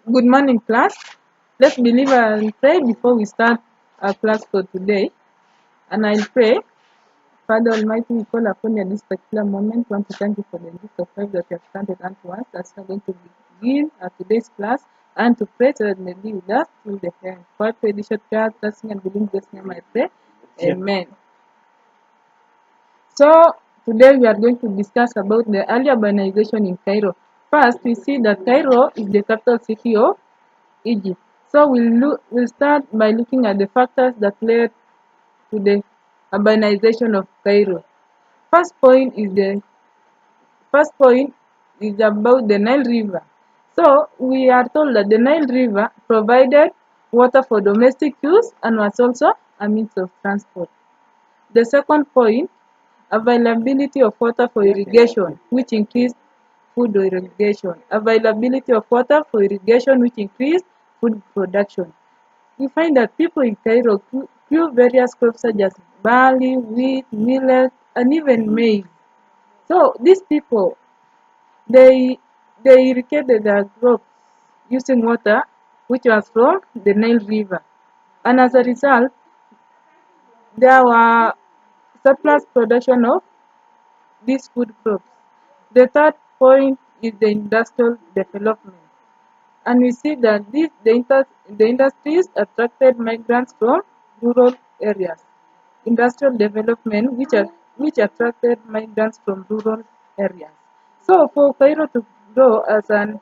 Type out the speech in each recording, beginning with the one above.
Good morning, class. Let's believe and pray before we start our class for today. And I'll pray. Father Almighty, we call upon you at this particular moment. We want to thank you for the gift of life that you have granted unto us. As we are going to begin today's class and to pray so that may be with us till the end. For I pray this short prayer, trusting and believing this name I pray. Amen. So today we are going to discuss about the early urbanization in Cairo. First, we see that Cairo is the capital city of Egypt. So we'll start by looking at the factors that led to the urbanization of Cairo. First point is the first point is about the Nile River. So we are told that the Nile River provided water for domestic use and was also a means of transport. The second point, availability of water for irrigation, which increased food irrigation. Availability of water for irrigation, which increased food production. We find that people in Cairo grew various crops such as barley, wheat, millet, and even maize. So these people, they they irrigated their crops using water which was from the Nile River. And as a result, there were surplus production of these food crops. The third point is the industrial development. And we see that the industries attracted migrants from rural areas. Industrial development which attracted migrants from rural areas. So for Cairo to grow as an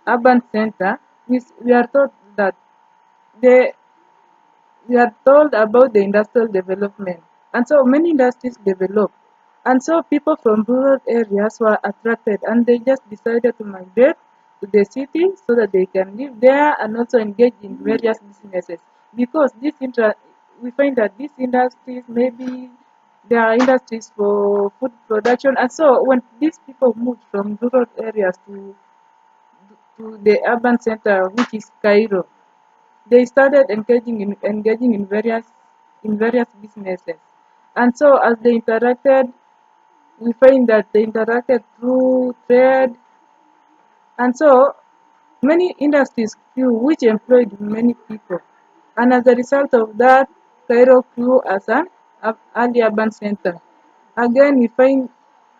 urban center, we are told that they we are told about the industrial development. And so many industries developed. And so people from rural areas were attracted and they just decided to migrate to the city so that they can live there and also engage in various businesses. Because we find that these industries, maybe there are industries for food production. And so when these people moved from rural areas to the urban center, which is Cairo, they started engaging in various businesses. And so as they interacted, we find that they interacted through trade, and so many industries grew which employed many people. And as a result of that, Cairo grew as an early urban center. Again, we find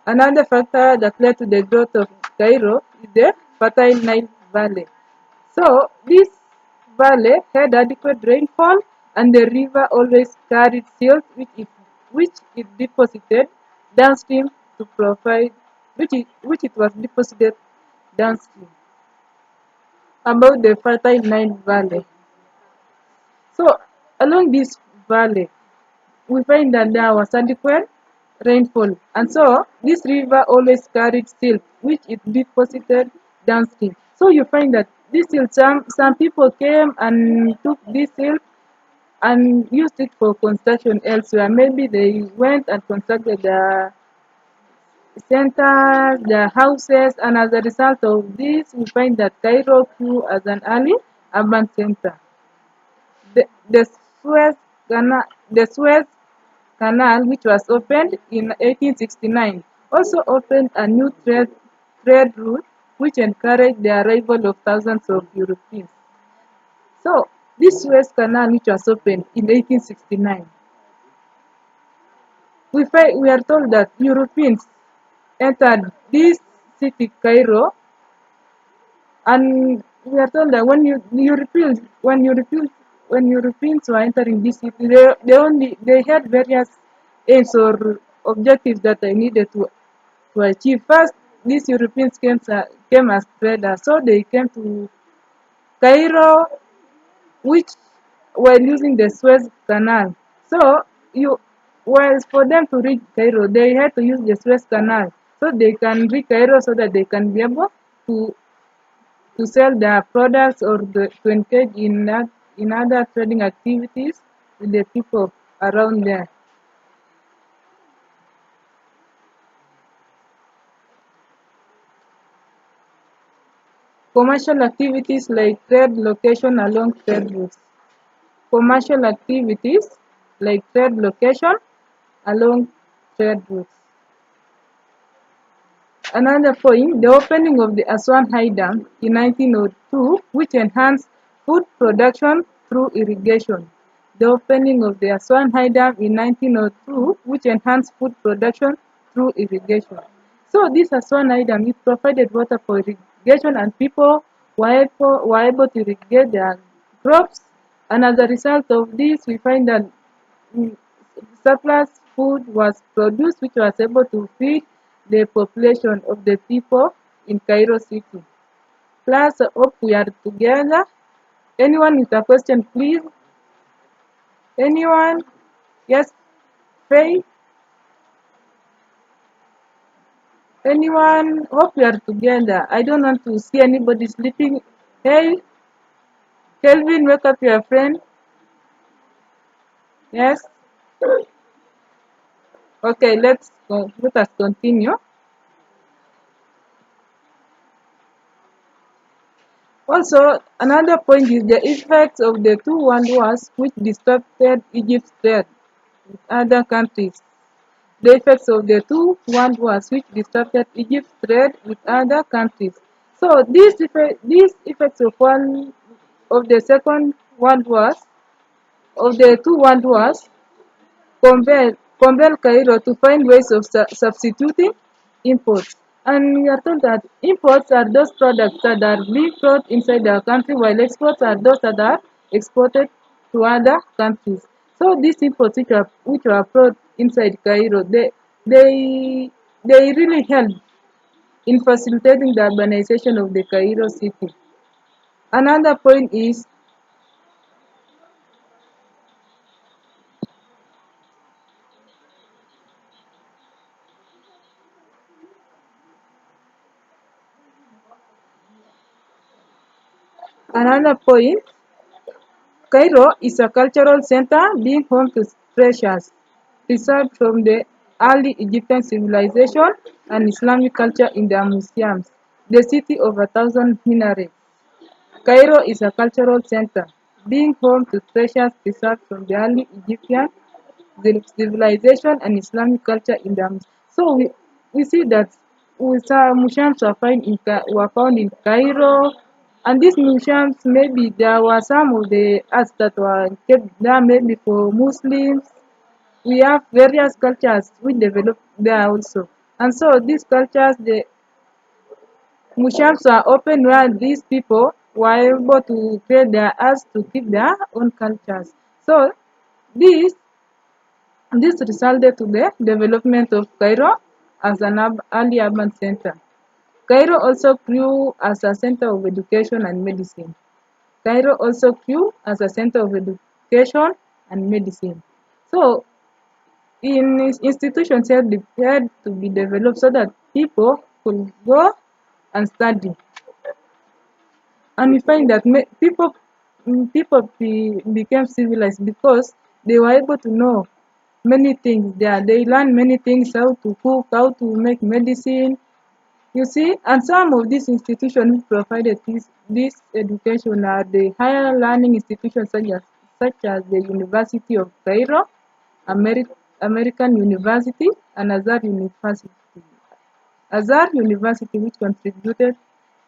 another factor that led to the growth of Cairo is the fertile Nile Valley. So this valley had adequate rainfall and the river always carried silt which it deposited downstream to provide which it was deposited downstream. About the fertile Nile Valley. So along this valley we find that there was adequate rainfall, and so this river always carried silt which it deposited downstream. So you find that this silt, some people came and took this silt and used it for construction elsewhere. Maybe they went and constructed the centers, the houses, and as a result of this, we find that Cairo grew as an early urban center. The Suez Canal, which was opened in 1869, also opened a new trade route which encouraged the arrival of thousands of Europeans. So, this Suez Canal, which was opened in 1869, we are told that Europeans entered this city, Cairo, and we are told that when Europeans were entering this city, they had various aims or objectives that they needed to achieve. First, these Europeans came as traders, so they came to Cairo, which were using the Suez Canal. So you was for them to reach Cairo, they had to use the Suez Canal so they can reach Cairo so that they can be able to to sell their products or to engage in other trading activities with the people around there. Commercial activities like trade location along trade routes. Commercial activities like trade location along trade routes. Another point, the opening of the Aswan High Dam in 1902, which enhanced food production through irrigation. The opening of the Aswan High Dam in 1902, which enhanced food production through irrigation. So this Aswan High Dam, it provided water for irrigation and people were able to irrigate their crops. And as a result of this, we find that mm, surplus food was produced which was able to feed the population of the people in Cairo city. Plus, hope we are together. Anyone with a question, please? Anyone? Yes, Faith? Anyone? Hope we are together. I don't want to see anybody sleeping. Hey, Kelvin, wake up your friend. Yes? Okay, let us continue. Also, another point is the effects of the two world wars which disrupted Egypt's trade with other countries. The effects of the two world wars which disrupted Egypt's trade with other countries. So these effects of the second world wars of the two world wars compel Cairo to find ways of substituting imports. And we are told that imports are those products that are being brought inside the country, while exports are those that are exported to other countries. So these imports which were brought inside Cairo, they they really help in facilitating the urbanization of the Cairo city. Another point, Cairo is a cultural center being home to treasures preserved from the early Egyptian civilization and Islamic culture in their museums. The city of a thousand minarets. Cairo is a cultural center, being home to treasures preserved from the early Egyptian civilization and Islamic culture in them. So we see that some museums were found in Cairo, and these museums maybe there were some of the arts that were kept there maybe for Muslims. We have various cultures which developed there also, and so these cultures, the museums are open where these people were able to create their arts to keep their own cultures. So this this resulted to the development of Cairo as an early urban center. Cairo also grew as a center of education and medicine. Cairo also grew as a center of education and medicine. So, institutions had to be developed so that people could go and study. And we find that became civilized because they were able to know many things there. They learn many things, how to cook, how to make medicine, you see. And some of these institutions which provided this education are the higher learning institutions such as the University of Cairo, American University, and Azhar University, which contributed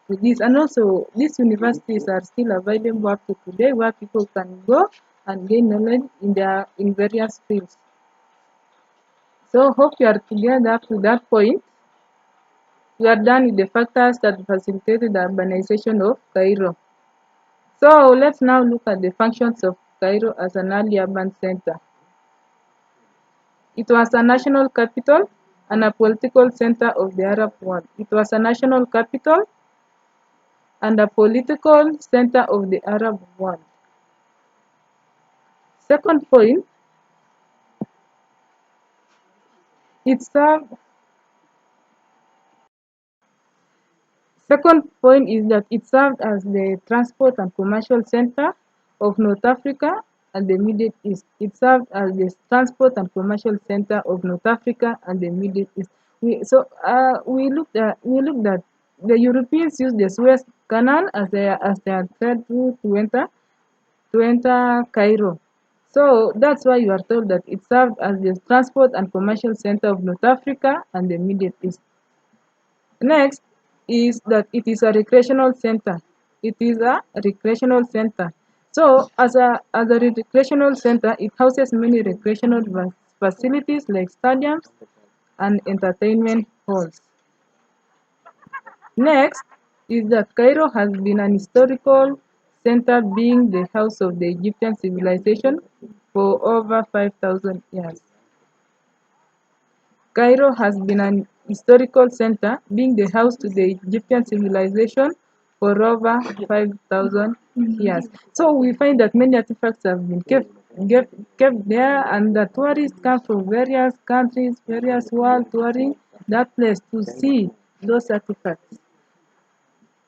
to this. And also, these universities are still available up to today, where people can go and gain knowledge in various fields. So, hope you are together up to that point. We are done with the factors that facilitated the urbanization of Cairo. So, let's now look at the functions of Cairo as an early urban center. It was a national capital and a political center of the Arab world. It was a national capital and a political center of the Arab world. Second point, it served Second point is that it served as the transport and commercial center of North Africa and the Middle East. It served as the transport and commercial center of North Africa and the Middle East. We looked at the Europeans used the Suez Canal as their trade route to enter Cairo. So that's why you are told that it served as the transport and commercial center of North Africa and the Middle East. Next is that it is a recreational center. It is a recreational center. So as a recreational center, it houses many recreational facilities like stadiums and entertainment halls. Next is that Cairo has been an historical center, being the house of the Egyptian civilization for over 5,000 years. Cairo has been an historical center, being the house to the Egyptian civilization for over 5,000 years. So we find that many artifacts have been kept there, and the tourists come from various countries, various world touring that place to see those artifacts.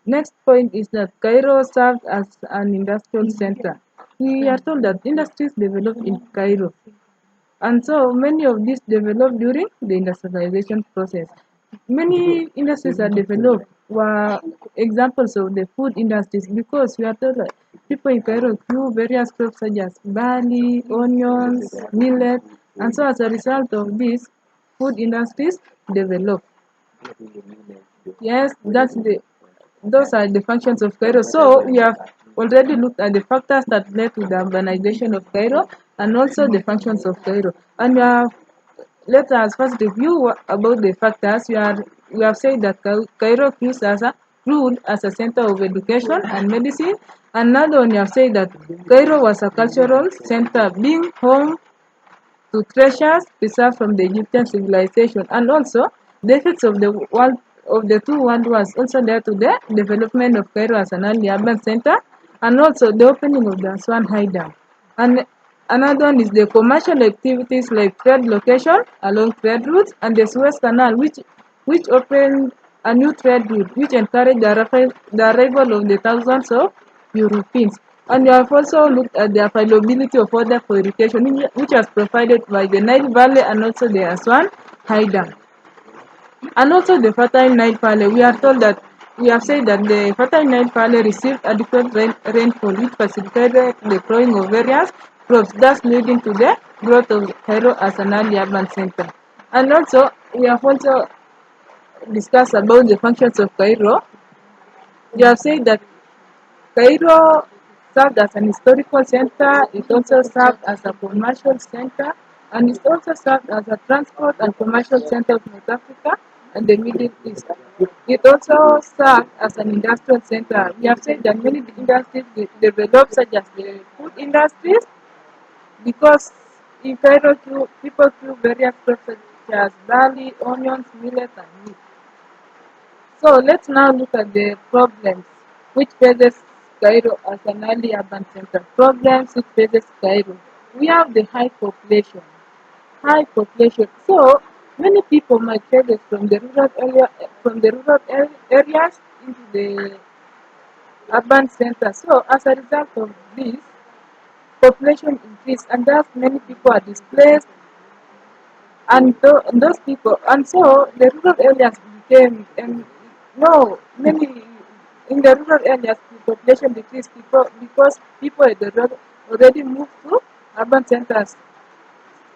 Next point is that Cairo served as an industrial center. We are told that industries developed in Cairo, and so many of these developed during the industrialization process. Many industries are developed were examples of the food industries, because we are told that people in Cairo grew various crops such as barley, onions, millet, and so as a result of this, food industries developed. Yes, those are the functions of Cairo. So we have already looked at the factors that led to the urbanization of Cairo and also the functions of Cairo. And we have let us first review about the factors. We have said that Cairo ruled as a center of education and medicine. Another one, we have said that Cairo was a cultural center, being home to treasures preserved from the Egyptian civilization, and also the effects of the two world wars also led to the development of Cairo as an early urban center, and also the opening of the Aswan High Dam. And another one is the commercial activities like trade location along trade routes and the Suez Canal, which opened a new trade route, which encouraged the arrival of the thousands of Europeans. And we have also looked at the availability of water for irrigation, which was provided by the Nile Valley and also the Aswan High Dam. And also the fertile Nile Valley. We have said that the fertile Nile Valley received adequate rainfall, which facilitated the growing of various crops, thus leading to the growth of Cairo as an early urban center. And also, we have also discussed about the functions of Cairo. We have said that Cairo served as an historical center, it also served as a commercial center, and it also served as a transport and commercial center of North Africa and the Middle East. It also served as an industrial center. We have said that many industries developed, such as the food industries, because in Cairo, people grew various crops such as barley, onions, millet, and meat. So let's now look at the problems which faces Cairo as an early urban center. Problems which faces Cairo. We have the high population. High population. So many people migrated from the areas into the urban center. So as a result of this, population increase, and thus many people are displaced, and those people, and so the rural areas became, no, many in the rural areas the population decreased because people in the rural already moved to urban centers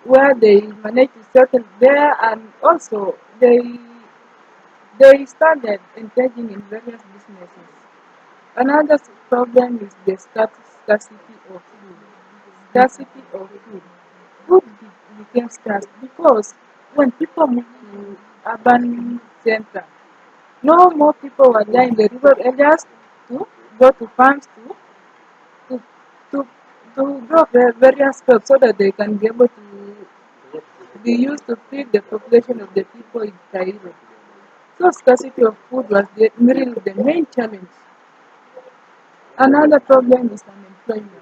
where they managed to settle there, and also they started engaging in various businesses. Another problem is the scarcity of food. Scarcity of food. Became scarce because when people move to urban center, no more people were there in the rural areas to go to farms to to, to grow various crops so that they can be able to be used to feed the population of the people in Cairo. So scarcity of food was really the main challenge. Another problem is unemployment.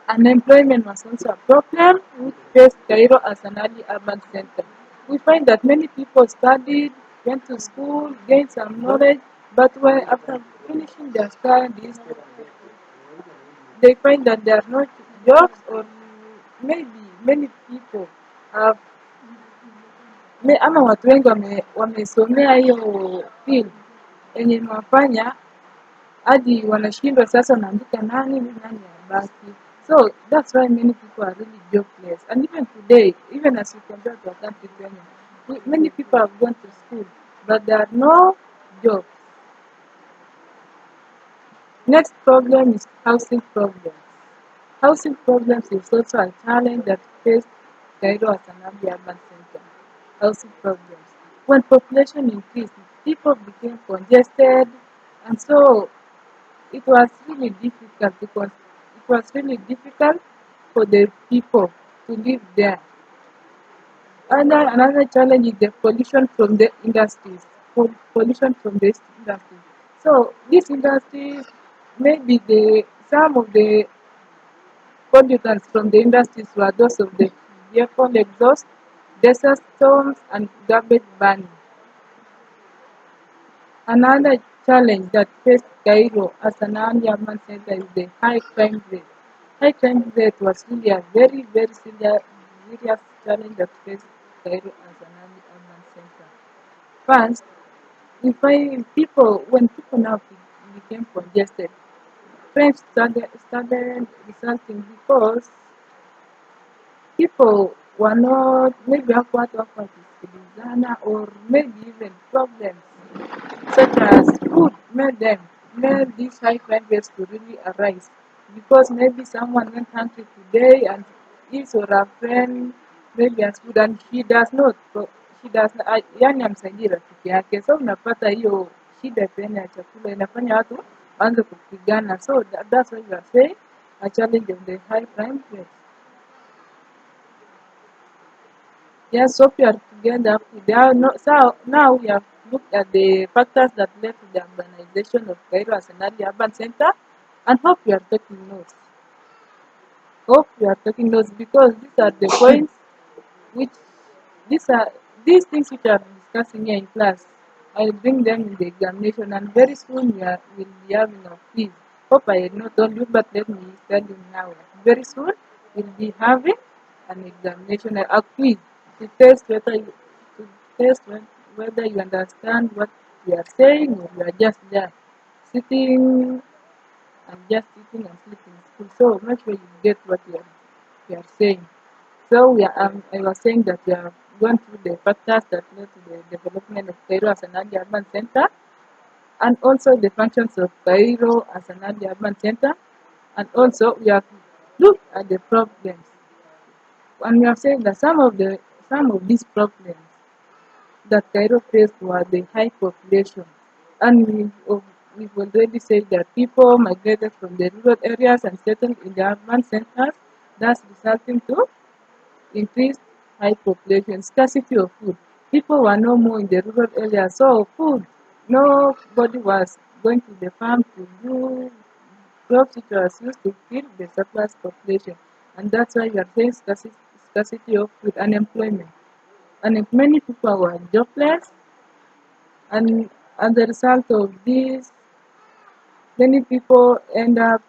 Unemployment was also a problem which faced Cairo as an early urban center. We find that many people studied, went to school, gained some knowledge, but when after finishing their studies, they find that there are no jobs, or maybe many people have ama watu wengi wamesomea hiyo field yenye imewafanya hadi wanashindwa sasa wanaandika nani nani abaki. So that's why many people are really jobless. And even today, even as we compare to our country Kenya, many people have gone to school, but there are no jobs. Next problem is housing problems. Housing problems is also a challenge that faced Cairo as an urban center. Housing problems. When population increased, people became congested, and so it was really difficult because it was really difficult for the people to live there. Another challenge is the pollution from the industries. Pollution from this industry. So these industries, maybe the some of the pollutants from the industries were those of the vehicle exhaust, desert storms, and garbage burning. Another challenge that faced Cairo as an urban center is the high crime rate. High crime rate was really a very serious challenge that faced Cairo as an urban center. First, we find people when people now became congested, crime started resulting because people were not maybe awkward is or maybe even problems such as food made these high crime rates to really arise because maybe someone went hungry today and his or her friend maybe has food and she does not yani amsaidii rafiki yake so unapata hiyo shida tena ya chakula inafanya watu waanze kupigana so that's why you are saying a challenge of the high crime rate. Yes, hope you are together. So now we have looked at the factors that led to the urbanization of Cairo as an early urban center, and hope you are taking notes. Hope you are taking notes because these are the points which these are these things which are discussing here in class. I'll bring them in the examination, and very soon we'll be having a quiz. Hope I had not told you, but let me tell you now. Very soon we'll be having an examination, a quiz to test whether you understand what we are saying or you are just there sitting and just eating and sleeping in school. So make sure you get what you are saying. So I was saying that we are going through the factors that led to the development of Cairo as an early urban center, and also the functions of Cairo as an early urban center, and also we have looked at the problems, and we have said that some of these problems that Cairo faced were the high population, and we've already said that people migrated from the rural areas and settled in the urban centers, thus resulting to increased high population, scarcity of food. People were no more in the rural areas, so food, nobody was going to the farm to do crops which was used to fill the surplus population. And that's why we are saying scarcity of food, unemployment. And if many people were jobless, and as a result of this, many people end up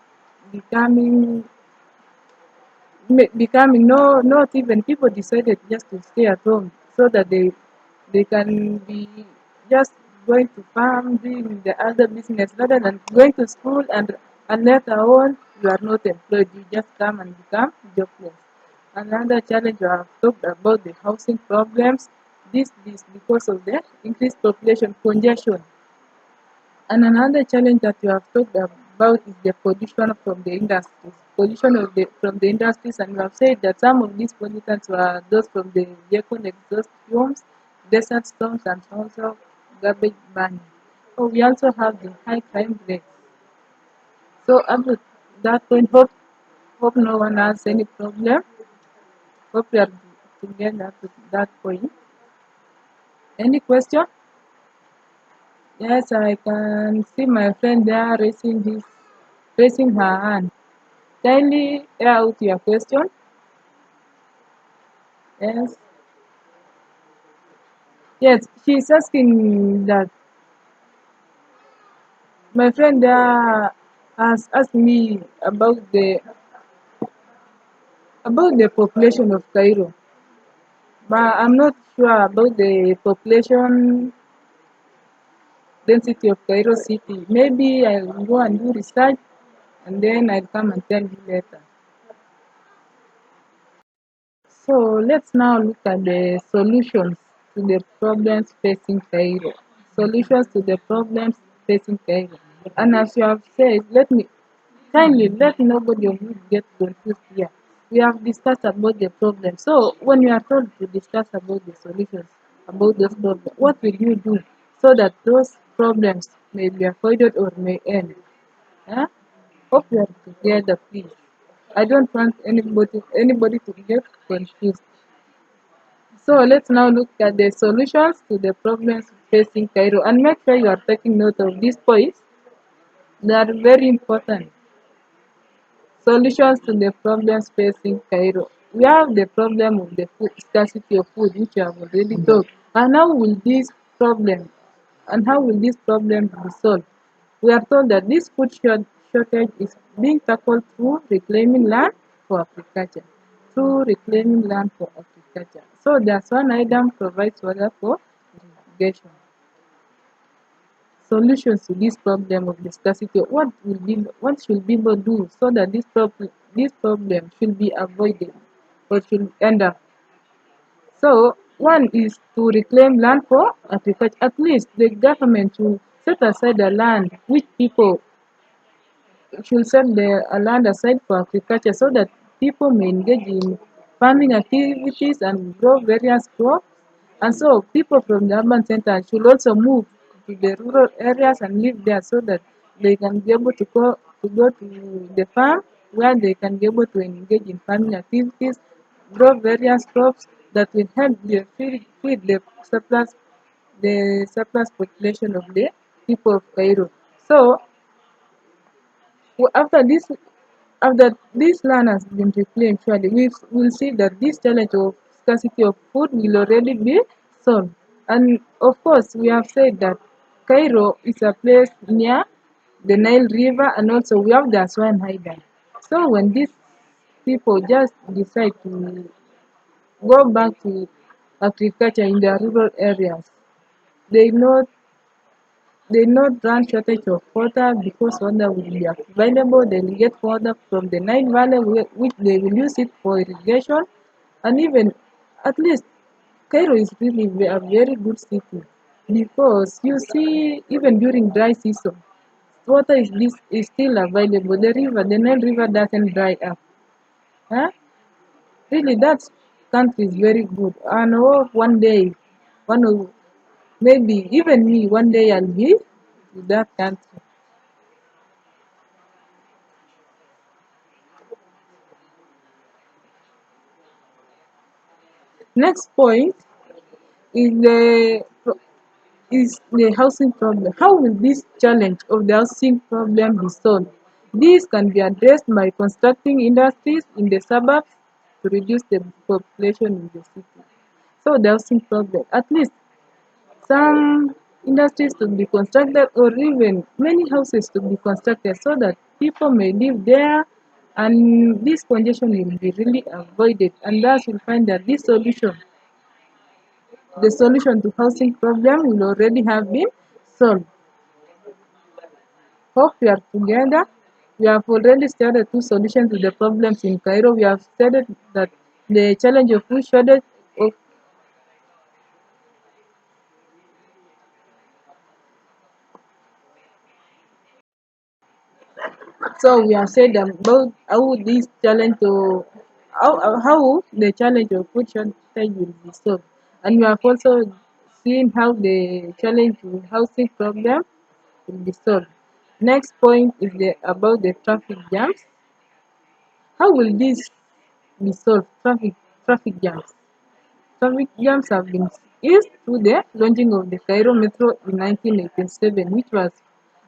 becoming becoming not even people decided just to stay at home so that they can be just going to farm doing the other business rather than going to school and later on you are not employed you just come and become jobless. Another challenge I have talked about the housing problems. This is because of the increased population congestion. And another challenge that you have talked about is the pollution from the industries. Pollution from the industries, and you have said that some of these pollutants were those from the vehicle exhaust fumes, desert storms, and also garbage burning. So we also have the high crime rates. So up to that point, hope no one has any problem. Hope we are together to that point. Any question? Yes, I can see my friend there raising her hand. Kindly air out your question. Yes. Yes, she's asking that my friend there has asked me about the population of Cairo. But I'm not sure about the population density of Cairo city. Maybe I'll go and do research and then I'll come and tell you later. So let's now look at the solutions to the problems facing Cairo. solutions to the problems facing Cairo. And as you have said, let nobody of you get confused here. We have discussed about the problem. So when you are told to discuss about the solutions about those problems, what will you do so that those problems may be avoided or may end? Huh? Hope you are together, please. I don't want anybody to get confused. So let's now look at the solutions to the problems facing Cairo and make sure you are taking note of these points. They are very important. Solutions to the problems facing Cairo. We have the problem of the food, scarcity of food, which we have already talked. And how will this problem be solved? We are told that this shortage is being tackled through reclaiming land for agriculture. Through reclaiming land for agriculture. So there's one item provides water for irrigation. Solutions to this problem of the scarcity. What should people do so that this problem should be avoided or should end up? So one is to reclaim land for agriculture. At least the government should set aside the land which people should set the land aside for agriculture so that people may engage in farming activities and grow various crops. And so people from the urban center should also move to the rural areas and live there so that they can be able to go to the farm where they can be able to engage in farming activities, grow various crops that will help feed the surplus population of the people of Cairo. So after this land has been reclaimed, surely we will see that this challenge of scarcity of food will already be solved. And of course, we have said that Cairo is a place near the Nile River, and also we have the Aswan Highland. So when these people just decide to go back to agriculture in their rural areas, they know they not run shortage of water because water will be available. They will get water from the Nile Valley, which they will use it for irrigation. And even at least Cairo is really a very good city because you see, even during dry season, water is still available. The Nile River doesn't dry up. Huh? Really, that country is very good. And hope one day, one of maybe even me, one day I'll be to that country. Next point is the housing problem. How will this challenge of the housing problem be solved? This can be addressed by constructing industries in the suburbs to reduce the population in the city. So the housing problem, at least some industries to be constructed or even many houses to be constructed so that people may live there and this congestion will be really avoided, and thus we'll find that the solution to housing problem will already have been solved. Hope we are together. We have already stated two solutions to the problems in Cairo. We have stated that the challenge of food shortage of so we have said about how the challenge of food shortage will be solved. And we have also seen how the challenge to housing problem will be solved. Next point is about the traffic jams. How will this be solved? Traffic jams. Traffic jams have been eased through the launching of the Cairo Metro in 1987, which was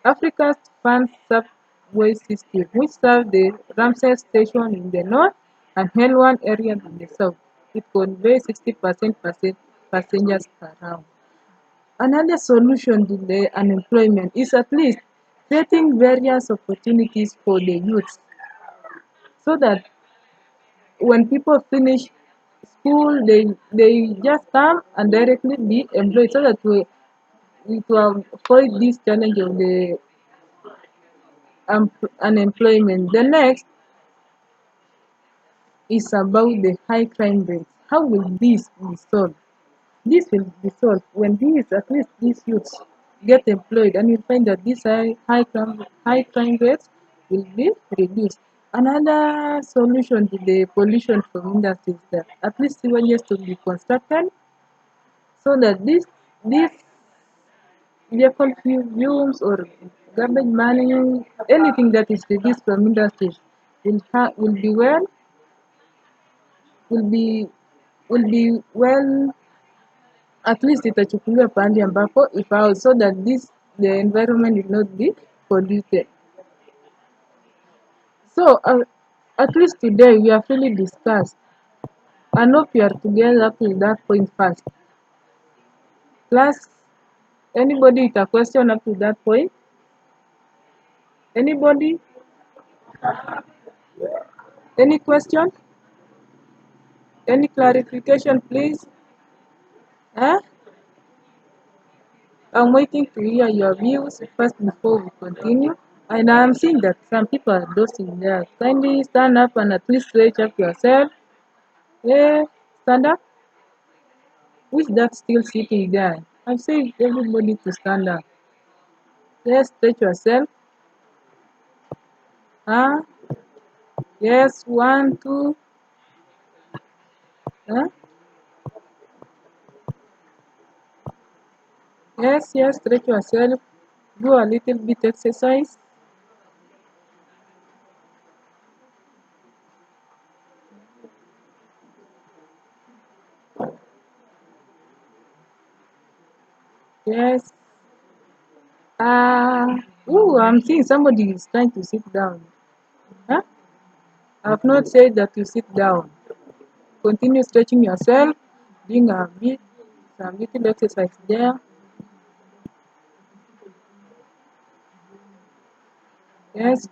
Africa's first subway system, which served the Ramses station in the north and Helwan area in the south. It conveys 60% passengers per hour. Another solution to the unemployment is at least creating various opportunities for the youth so that when people finish school, they just come and directly be employed so that we to avoid this challenge of the unemployment. The next is about the high crime rates. How will this be solved? This will be solved when these, at least these youths, get employed, and you'll find that these high crime rates will be reduced. Another solution to the pollution from industries is that at least sewages to be constructed so that these vehicle fumes or garbage burning, anything that is released from industries will be will be will be well, at least itachukuliwa pahali ambapo ifao, so that the environment will not be polluted. So at least today we have really discussed. I hope you are together up to that point first. Plus, anybody with a question up to that point? Anybody? Any question? Any clarification, please? Huh? I'm waiting to hear your views first before we continue. And I'm seeing that some people are dozing there. Kindly stand up and at least stretch up yourself. Yeah, stand up. Who's that still sitting there? I'm saying everybody to stand up. Yes, stretch yourself. Huh? Yes, one, two. Huh? Yes, yes, stretch yourself. Do a little bit exercise. Yes. I'm seeing somebody is trying to sit down. Huh? I've not said that you sit down. Continue stretching yourself, doing some little exercise there. Yes.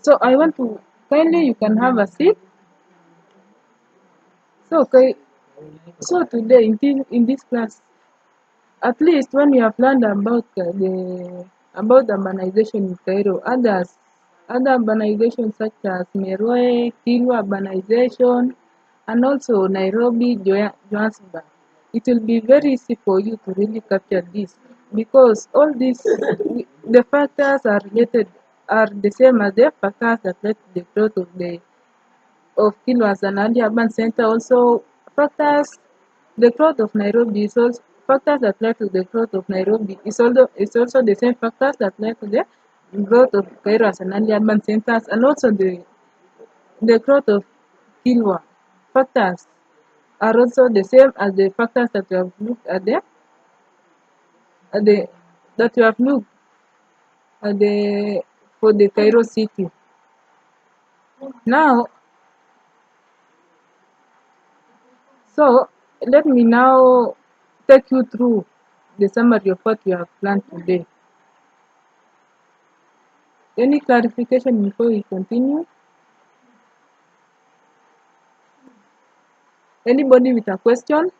So I want to kindly you can have a seat. So okay. So today in this class, at least when we have learned about about urbanization in Cairo, other urbanizations such as Meroe, Kilwa urbanization, and also Nairobi, Johannesburg. It will be very easy for you to really capture this because all these the factors are related are the same as the factors that led to the growth of Kilwa as an early urban center. Also, factors the growth of Nairobi is also factors that led to the growth of Nairobi is also the same factors that led to the growth of Cairo as an early urban centers, and also the growth of Kilwa factors are also the same as the factors that we have looked at the that we have looked at the for the Cairo city. Now, so let me now take you through the summary of what we have planned today. Any clarification before we continue? Anybody with a question?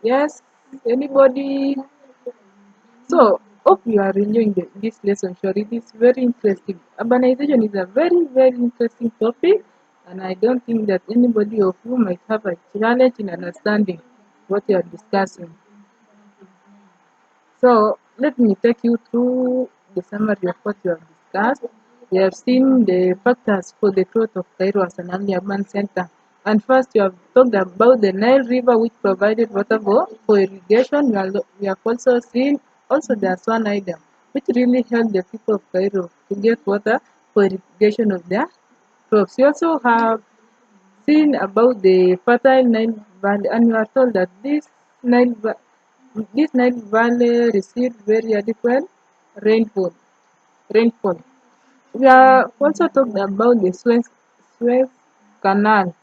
Yes? Anybody? So, hope you are enjoying this lesson, sure. It is very interesting. Urbanization is a very, very interesting topic, and I don't think that anybody of you might have a challenge in understanding what you are discussing. So let me take you through the summary of what you have discussed. We have seen the factors for the growth of Cairo as an early urban center. And first, you have talked about the Nile River, which provided water for irrigation. We have also seen also the Aswan item, which really helped the people of Cairo to get water for irrigation of their crops. We also have seen about the fertile Nile Valley, and you are told that Nile, this Nile Valley received very adequate rainfall. rainfall. We are also talked about the Suez Canal.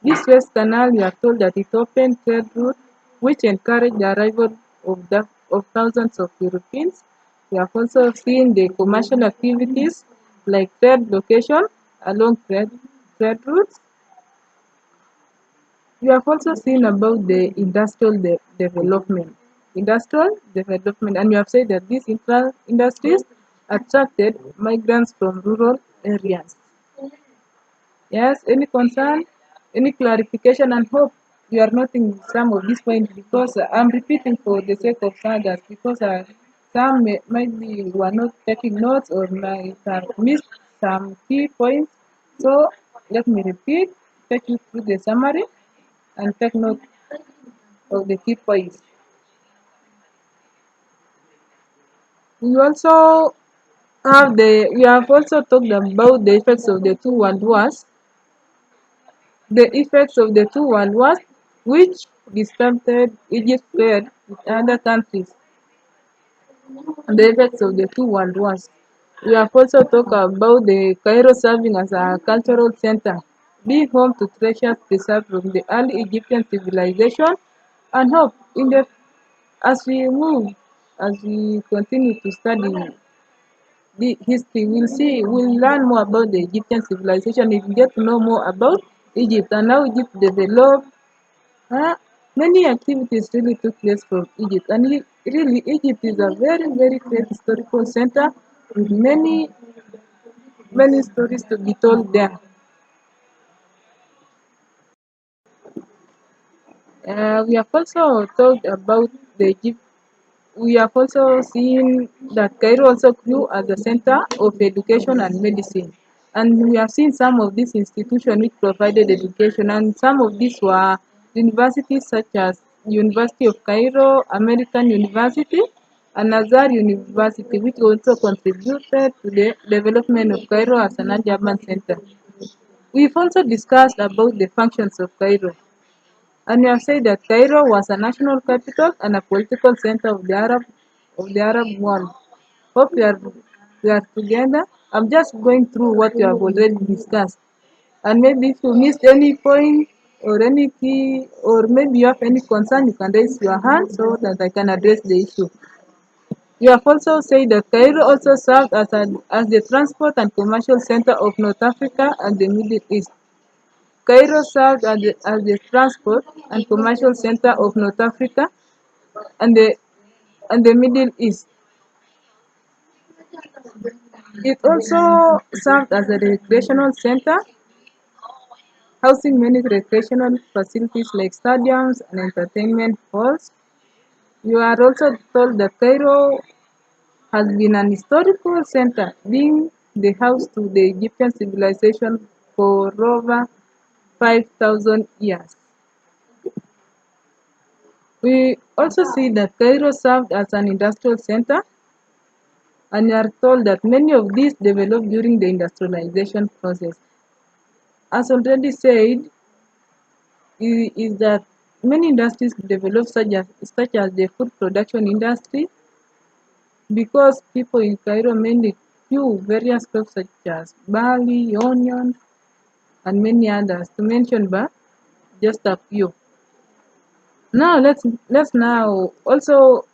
This Suez Canal, we are told that it opened trade routes which encouraged the arrival of thousands of Europeans. We have also seen the commercial activities like trade location along trade routes. We have also seen about the industrial development, and you have said that these industries attracted migrants from rural areas. Yes, any concern, any clarification, and hope you are noting some of these points because I'm repeating for the sake of others because some might be were not taking notes or might have missed some key points. So let me repeat, take you through the summary and take note of the key points. We also we have also talked about the effects of the two world wars, the effects of the two world wars, which disrupted Egypt's trade with other countries, and the effects of the two world wars. We have also talked about the Cairo serving as a cultural center, being home to treasures preserved from the early Egyptian civilization, and hope in the as we move, as we continue to study the history, we'll learn more about the Egyptian civilization. We'll get to know more about Egypt and how Egypt developed. Many activities really took place from Egypt, and really Egypt is a very, very great historical center with many stories to be told there. We have also talked about the Egypt. We have also seen that Cairo also grew as a center of education and medicine. And we have seen some of these institutions which provided education, and some of these were universities such as University of Cairo, American University, and Nazar University, which also contributed to the development of Cairo as an urban center. We've also discussed about the functions of Cairo, and we have said that Cairo was a national capital and a political center of the Arab world. Hope we are together. I'm just going through what we have already discussed. And maybe if you missed any point or any key, or maybe you have any concern, you can raise your hand so that I can address the issue. You have also said that Cairo also served as the transport and commercial center of North Africa and the Middle East. Cairo served as the transport and commercial center of North Africa and the Middle East. It also served as a recreational center, housing many recreational facilities like stadiums and entertainment halls. You are also told that Cairo has been an historical center, being the house to the Egyptian civilization for over 5,000 years. We also see that Cairo served as an industrial center, and we are told that many of these developed during the industrialization process. As already said, is that many industries developed such as the food production industry because people in Cairo mainly grew various crops such as barley, onions, and many others, to mention but just a few. Now let's now also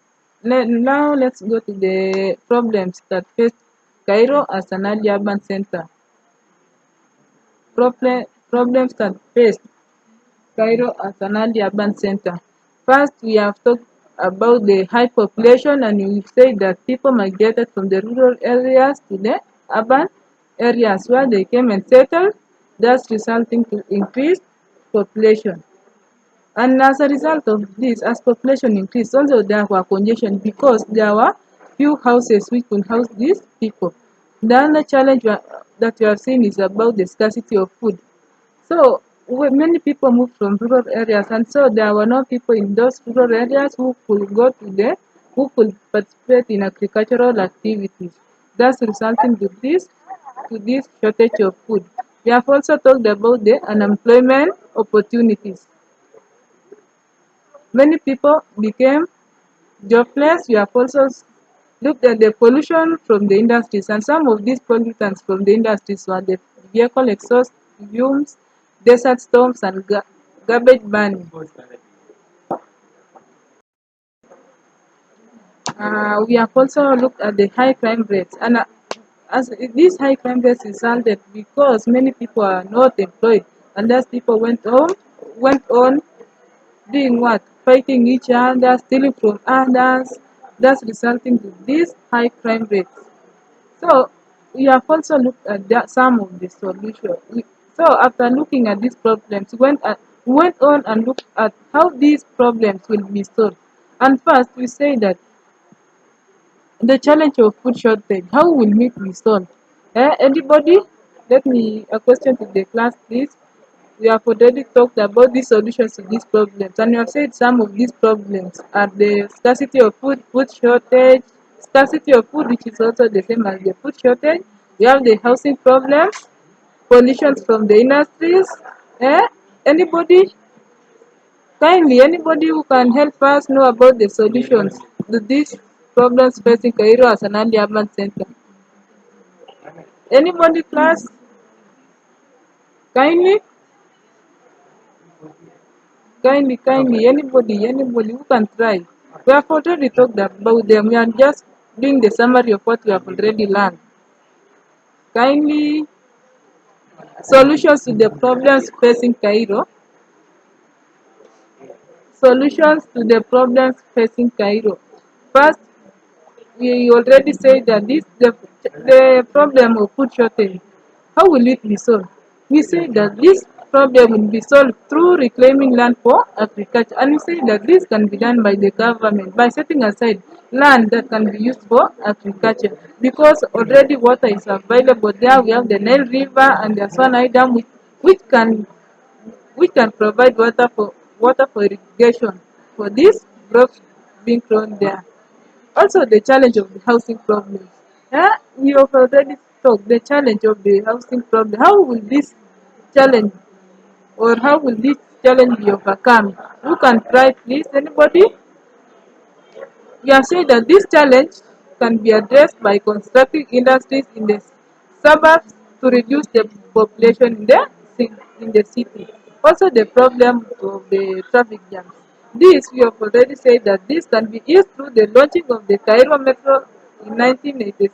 now let's go to the problems that faced Cairo as an early urban center. Problems that faced Cairo as an early urban center. First, we have talked about the high population, and we said that people migrated from the rural areas to the urban areas where they came and settled, thus resulting to increased population. And as a result of this, as population increased, also there were congestion because there were few houses which could house these people. The other challenge that we have seen is about the scarcity of food. So many people moved from rural areas, and so there were no people in those rural areas who could participate in agricultural activities, thus resulting to this shortage of food. We have also talked about the unemployment opportunities. Many people became jobless. We have also looked at the pollution from the industries, and some of these pollutants from the industries were the vehicle exhaust fumes, desert storms, and garbage burning. We have also looked at the high crime rates, and as these high crime rates resulted because many people are not employed, and thus people went on doing what? Fighting each other, stealing from others, thus resulting to these high crime rates. So we have also looked at some of the solutions. So after looking at these problems, We went on and looked at how these problems will be solved. And first, we say that the challenge of food shortage, how will it be solved? Anybody? Let me a question to the class, please. We have already talked about the solutions to these problems, and we have said some of these problems are the scarcity of food, food shortage, scarcity of food, which is also the same as the food shortage. We have the housing problems, pollution from the industries. Eh? Anybody? Kindly, anybody who can help us know about the solutions to these problems facing Cairo as an early urban center. Anybody, class? Kindly, anybody who can try. We have already talked about them. We are just doing the summary of what we have already learned. Kindly, solutions to the problems facing Cairo. Solutions to the problems facing Cairo. First, we already said that the problem of food shortage, how will it be solved? We say that this problem will be solved through reclaiming land for agriculture, and we say that this can be done by the government by setting aside land that can be used for agriculture, because already water is available there. We have the Nile River and the Swan Dam, which can which can provide water for irrigation for these crops being grown there. Also, the challenge of the housing problem. We have already talked the challenge of the housing problem. How will this challenge how will this challenge be overcome? Who can try, please? Anybody? We have said that this challenge can be addressed by constructing industries in the suburbs to reduce the population in the city. Also, the problem of the traffic jams. This, we have already said that this can be eased through the launching of the Cairo Metro in 1980.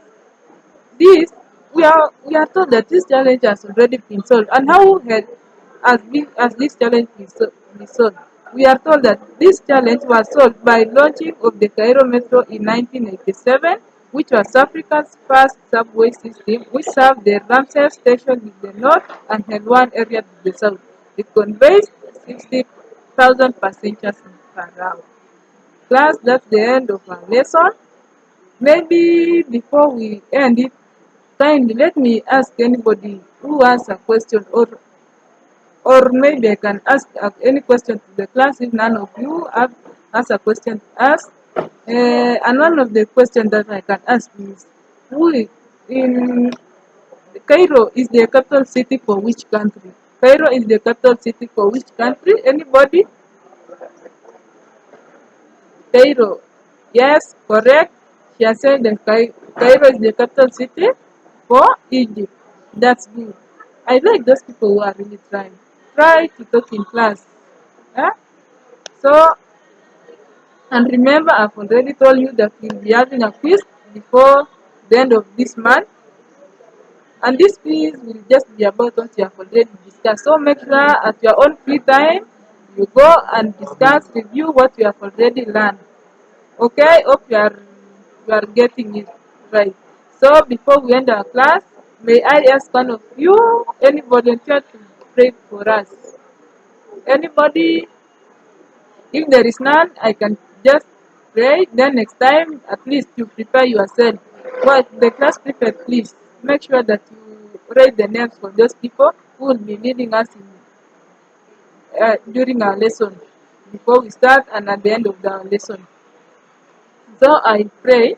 This we are told that this challenge has already been solved. And how has this challenge been solved? We are told that this challenge was solved by launching of the Cairo Metro in 1987, which was Africa's first subway system, which served the Ramses station in the north and Helwan area to the south. It conveys 60,000 passengers per hour. Class, that's the end of our lesson. Maybe before we end it, kindly let me ask anybody who has a question, or maybe I can ask any question to the class if none of you have asked a question to ask. And one of the questions that I can ask is, who is in Cairo is the capital city for which country? Cairo is the capital city for which country? Anybody? Cairo. Yes, correct. She has said that Cairo is the capital city for Egypt. That's good. I like those people who are really trying. Try to talk in class. Yeah? So, and remember, I've already told you that we'll be having a quiz before the end of this month. And this quiz will just be about what you have already discussed. So make sure at your own free time, you go and discuss, review what you have already learned. Okay, hope you are getting it right. So before we end our class, may I ask one of you, any volunteer to pray for us? Anybody? If there is none, I can just pray. Then next time, at least you prepare yourself. What the class prepare, please make sure that you write the names for those people who will be leading us during our lesson, before we start and at the end of the lesson. So I pray.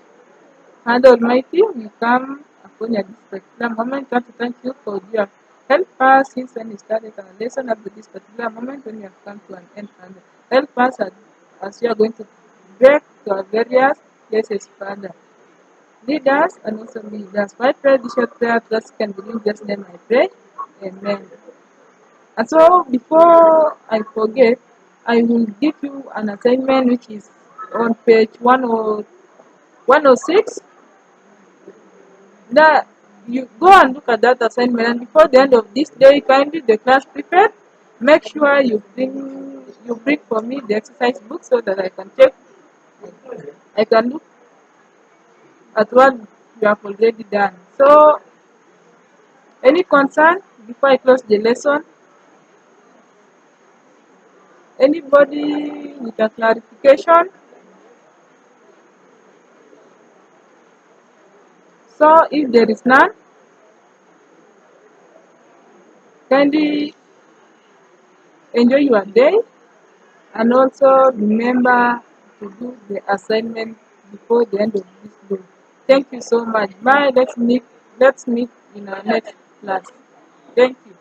And Almighty, we come upon your this particular moment. God, to thank you for you have helped us since when we started our lesson up to this particular moment when we have come to an end. And help us as we are going to break to our various places, Father. Lead us and also lead us. So I pray this short prayer, trust can believe, just then I pray. Amen. And so before I forget, I will give you an assignment which is on page 106. That you go and look at that assignment, and before the end of this day, kindly the class prepared. Make sure you bring for me the exercise book so that I can check. I can look at what you have already done. So, any concern before I close the lesson? Anybody with a clarification? So if there is none, kindly enjoy your day and also remember to do the assignment before the end of this day. Thank you so much. Bye. Let's meet in our next class. Thank you.